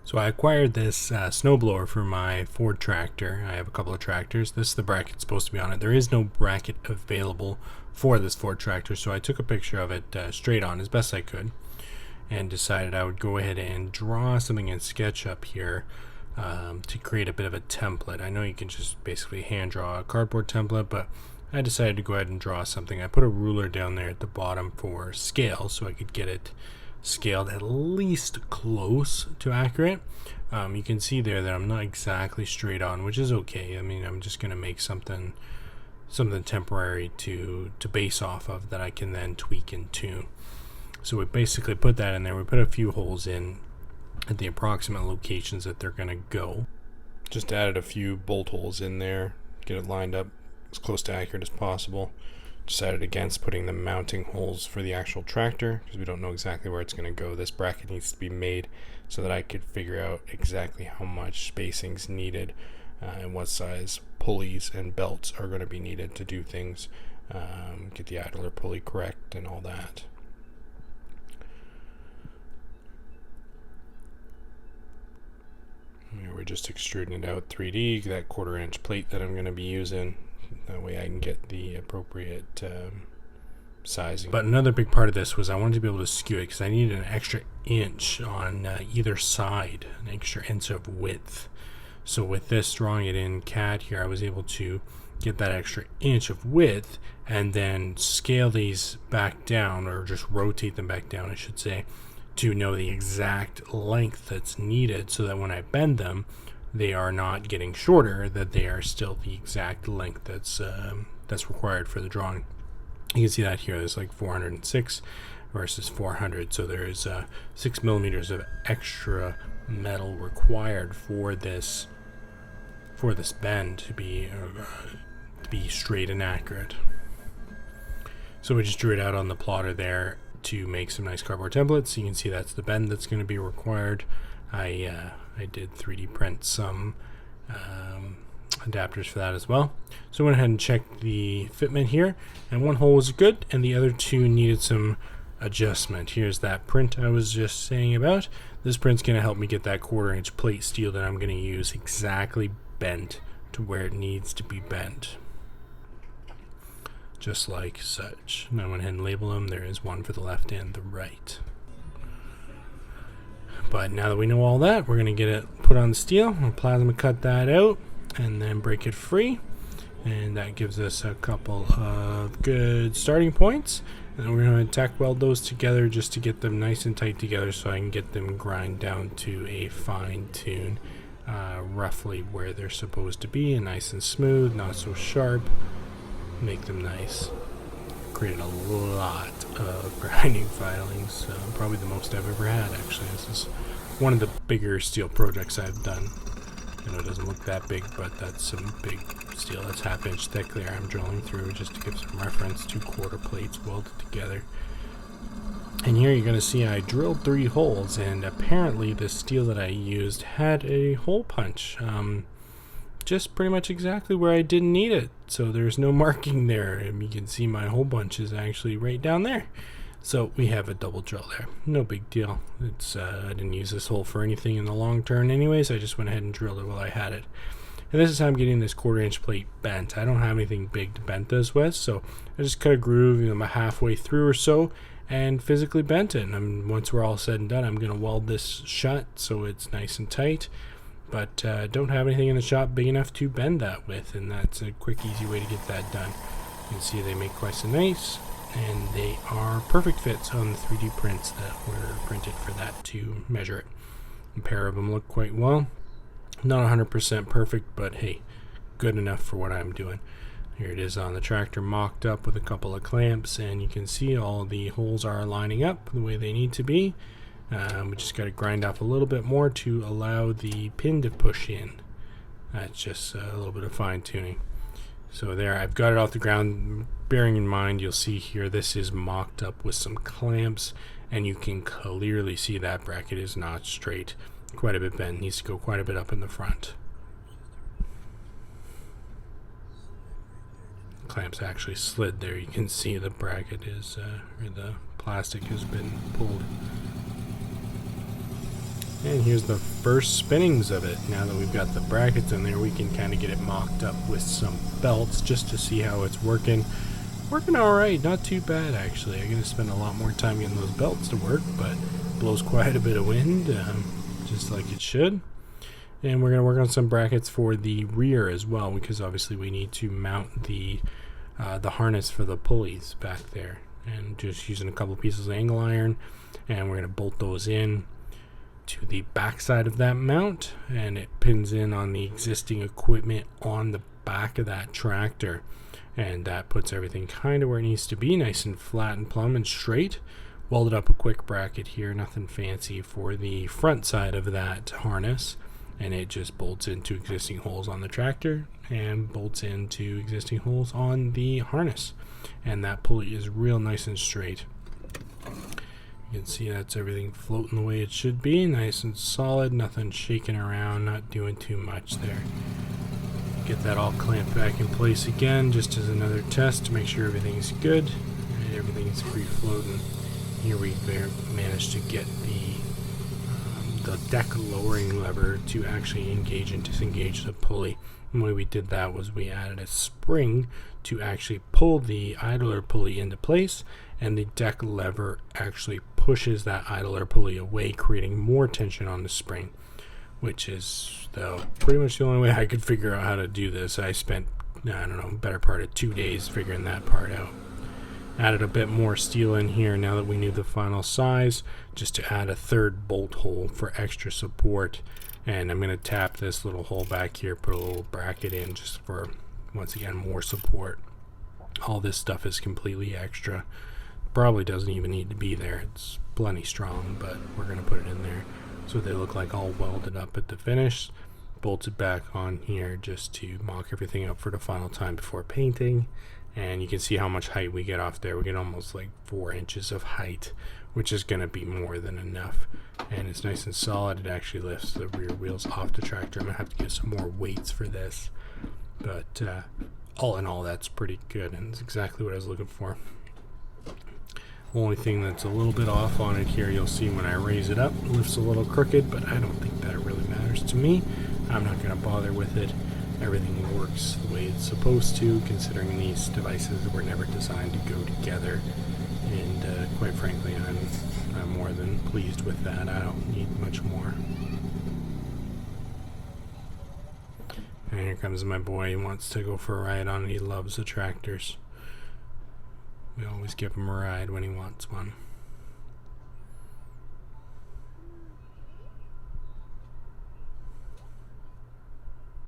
So I acquired this snowblower for my Ford tractor. I have a couple of tractors. This is the bracket supposed to be on it. There is no bracket available for this Ford tractor, so I took a picture of it straight on as best I could and decided I would go ahead and draw something in SketchUp here to create a bit of a template. I know you can just basically hand draw a cardboard template, but I decided to go ahead and draw something. I put a ruler down there at the bottom for scale so I could get it scaled at least close to accurate. You can see there that I'm not exactly straight on, which is okay. I mean, I'm just going to make something temporary to base off of that I can then tweak and tune. So we basically put that in there. We put a few holes in at the approximate locations that they're going to go. Just added a few bolt holes in there, get it lined up as close to accurate as possible. Decided against putting the mounting holes for the actual tractor because we don't know exactly where it's going to go. This bracket needs to be made so that I could figure out exactly how much spacing's needed and what size pulleys and belts are going to be needed to do things, get the idler pulley correct and all that. Here we're just extruding it out 3D, that 1/4 inch plate that I'm going to be using. That way I can get the appropriate sizing. But another big part of this was I wanted to be able to skew it because I needed an extra inch on either side, an extra inch of width. So with this, drawing it in CAD here, I was able to get that extra inch of width and then scale these back down, or just rotate them back down, I should say, to know the exact length that's needed so that when I bend them, they are not getting shorter, that they are still the exact length that's required for the drawing. You can see that here. There's like 406 versus 400, so there is 6 millimeters of extra metal required for this bend to be straight and accurate. So we just drew it out on the plotter there to make some nice cardboard templates. You can see that's the bend that's going to be required. I did 3D print some adapters for that as well. So I went ahead and checked the fitment here, and one hole was good and the other two needed some adjustment. Here's that print I was just saying about. This print's going to help me get that 1/4 inch plate steel that I'm going to use exactly bent to where it needs to be bent. Just like such. And I went ahead and labeled them. There is one for the left and the right. But now that we know all that, we're going to get it put on the steel. We'll plasma cut that out and then break it free. And that gives us a couple of good starting points. And then we're going to tack weld those together just to get them nice and tight together so I can get them grind down to a fine tune, roughly where they're supposed to be, and nice and smooth, not so sharp. Make them nice. Created a lot of grinding filings, probably the most I've ever had actually. This is one of the bigger steel projects I've done. I know it doesn't look that big, but that's some big steel. That's 1/2 inch thick there I'm drilling through just to give some reference. 2/4 plates welded together. And here you're going to see I drilled 3 holes, and apparently the steel that I used had a hole punch. Just pretty much exactly where I didn't need it, so there's no marking there, and you can see my hole bunch is actually right down there. So we have a double drill there. No big deal. It's I didn't use this hole for anything in the long term anyways. I just went ahead and drilled it while I had it. And this is how I'm getting this 1/4 inch plate bent. I don't have anything big to bend this with, so I just cut a groove, about halfway through or so, and physically bent it. And once we're all said and done, I'm going to weld this shut so it's nice and tight. But don't have anything in the shop big enough to bend that with, and that's a quick, easy way to get that done. You can see they make quite so nice, and they are perfect fits on the 3D prints that were printed for that to measure it. A pair of them look quite well. Not 100% perfect, but hey, good enough for what I'm doing. Here it is on the tractor, mocked up with a couple of clamps, and you can see all the holes are lining up the way they need to be. We just got to grind up a little bit more to allow the pin to push in. That's just a little bit of fine tuning. So there, I've got it off the ground. Bearing in mind, you'll see here this is mocked up with some clamps, and you can clearly see that bracket is not straight. Quite a bit bent, needs to go quite a bit up in the front. Clamps actually slid there. You can see the bracket is, or the plastic has been pulled. And here's the first spinnings of it. Now that we've got the brackets in there, we can kind of get it mocked up with some belts just to see how it's working. Working alright, not too bad actually. I'm going to spend a lot more time getting those belts to work, but it blows quite a bit of wind, just like it should. And we're going to work on some brackets for the rear as well, because obviously we need to mount the harness for the pulleys back there. And just using a couple pieces of angle iron, and we're going to bolt those in to the back side of that mount, and it pins in on the existing equipment on the back of that tractor, and that puts everything kind of where it needs to be, nice and flat and plumb and straight. Welded up a quick bracket here, nothing fancy, for the front side of that harness, and it just bolts into existing holes on the tractor and bolts into existing holes on the harness, and that pulley is real nice and straight. You can see that's everything floating the way it should be, nice and solid, nothing shaking around, not doing too much there. Get that all clamped back in place again, just as another test to make sure everything's good and everything's free floating. Here we managed to get the deck lowering lever to actually engage and disengage the pulley. And the way we did that was we added a spring to actually pull the idler pulley into place, and the deck lever actually pushes that idler pulley away, creating more tension on the spring, which is pretty much the only way I could figure out how to do this. I spent, I don't know, better part of 2 days figuring that part out. Added a bit more steel in here now that we knew the final size, just to add a third bolt hole for extra support. And I'm going to tap this little hole back here, put a little bracket in just for, once again, more support. All this stuff is completely extra. Probably doesn't even need to be there. It's plenty strong, but we're going to put it in there so they look like all welded up at the finish. Bolted back on here just to mock everything up for the final time before painting. And you can see how much height we get off there. We get almost like 4 inches of height, which is going to be more than enough. And it's nice and solid. It actually lifts the rear wheels off the tractor. I'm going to have to get some more weights for this. But all in all, that's pretty good, and it's exactly what I was looking for. Only thing that's a little bit off on it here, you'll see when I raise it up, it lifts a little crooked, but I don't think that really matters to me. I'm not going to bother with it. Everything works the way it's supposed to, considering these devices were never designed to go together. And quite frankly, I'm more than pleased with that. I don't need much more. And here comes my boy. He wants to go for a ride on it. He loves the tractors. We always give him a ride when he wants one.